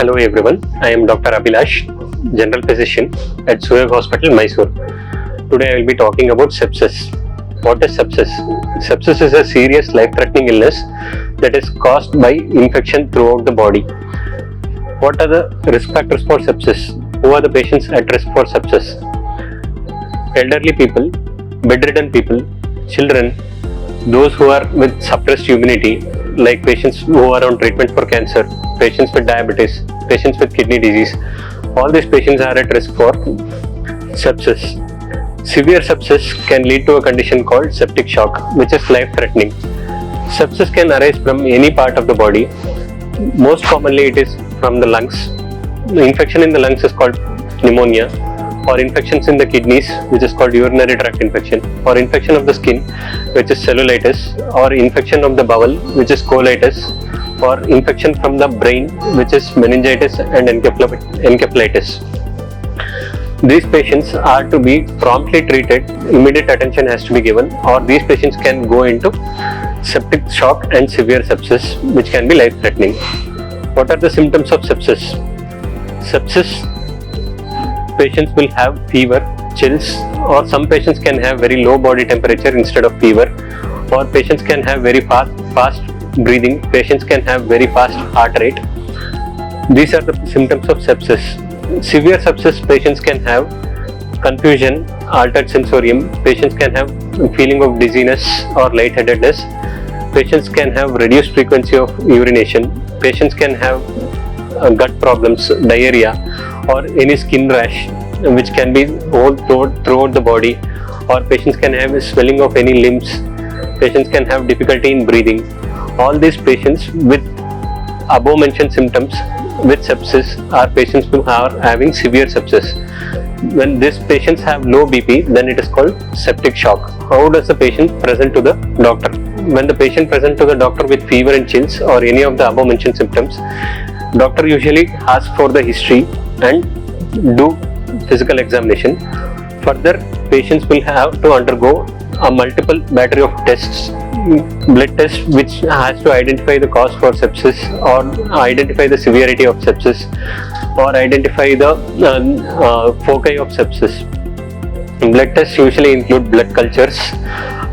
Hello everyone, I am Dr. Abhilash, General Physician at Suyog Hospital, Mysore. Today I will be talking about sepsis. What is sepsis? Sepsis is a serious life-threatening illness that is caused by infection throughout the body. What are the risk factors for sepsis? Who are the patients at risk for sepsis? Elderly people, bedridden people, children, those who are with suppressed immunity, like patients who are on treatment for cancer, patients with diabetes, patients with kidney disease, all these patients are at risk for sepsis. Severe sepsis can lead to a condition called septic shock, which is life-threatening. Sepsis can arise from any part of the body. Most commonly it is from the lungs. The infection in the lungs is called pneumonia, or infections in the kidneys, which is called urinary tract infection, or infection of the skin, which is cellulitis, or infection of the bowel, which is colitis, or infection from the brain, which is meningitis and encephalitis. These patients are to be promptly treated, immediate attention has to be given, or these patients can go into septic shock and severe sepsis, which can be life-threatening. What are the symptoms of sepsis? Sepsis patients will have fever, chills, or some patients can have very low body temperature instead of fever, or patients can have very fast breathing, patients can have very fast heart rate. These are the symptoms of sepsis. Severe sepsis patients can have confusion, altered sensorium, patients can have feeling of dizziness or lightheadedness, patients can have reduced frequency of urination, patients can have gut problems, diarrhea, or any skin rash which can be all throughout the body, or patients can have swelling of any limbs, patients can have difficulty in breathing. All these patients with above mentioned symptoms with sepsis are patients who are having severe sepsis. When these patients have low BP, then it is called septic shock. How does the patient present to the doctor? When the patient presents to the doctor with fever and chills or any of the above mentioned symptoms, doctor usually asks for the history and do physical examination. Further, patients will have to undergo a multiple battery of tests, blood tests, which has to identify the cause for sepsis, or identify the severity of sepsis, or identify the foci of sepsis. Blood tests usually include blood cultures,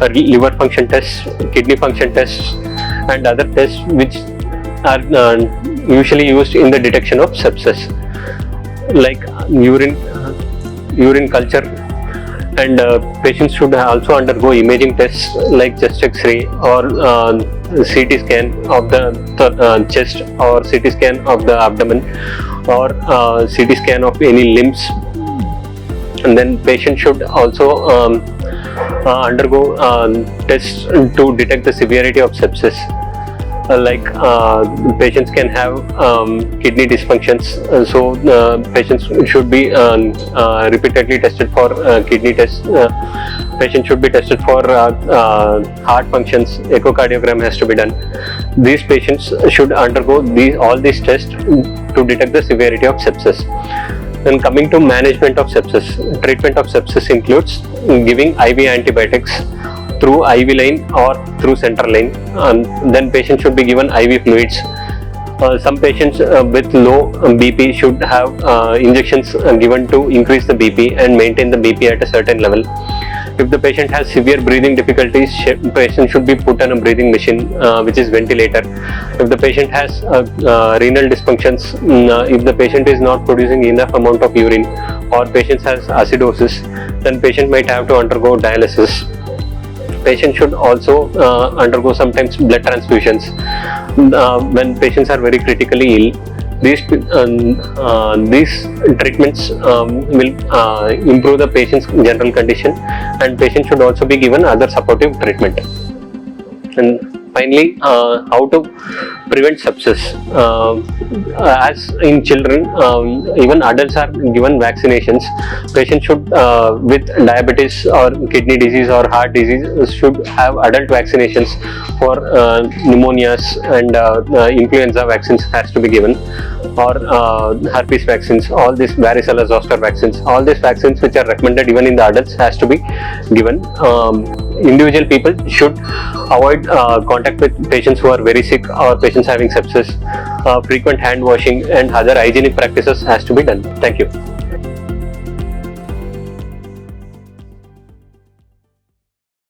liver function tests, kidney function tests, and other tests which are usually used in the detection of sepsis, like urine culture, and patients should also undergo imaging tests like chest X-ray or CT scan of the chest, or CT scan of the abdomen, or CT scan of any limbs. And then patient should also undergo tests to detect the severity of sepsis. Like patients can have kidney dysfunctions, so patients should be repeatedly tested for kidney tests. Patients should be tested for heart functions. Echocardiogram has to be done. These patients should undergo all these tests to detect the severity of sepsis. Then coming to management of sepsis, treatment of sepsis includes giving IV antibiotics through IV line or through central line. Then patients should be given IV fluids. Some patients with low BP should have injections given to increase the BP and maintain the BP at a certain level. If the patient has severe breathing difficulties, patient should be put on a breathing machine, which is ventilator. If the patient has renal dysfunctions, if the patient is not producing enough amount of urine, or patient has acidosis, then patient might have to undergo dialysis. Patient should also undergo sometimes blood transfusions when patients are very critically ill. These treatments will improve the patient's general condition, and patient should also be given other supportive treatment. And finally, how to prevent sepsis. As in children, even adults are given vaccinations. Patients should, with diabetes or kidney disease or heart disease, should have adult vaccinations for pneumonias, and influenza vaccines has to be given, or herpes vaccines, all these varicella zoster vaccines, all these vaccines which are recommended even in the adults has to be given. Individual people should avoid contact with patients who are very sick or patients patients having sepsis, frequent hand washing and other hygienic practices has to be done. Thank you.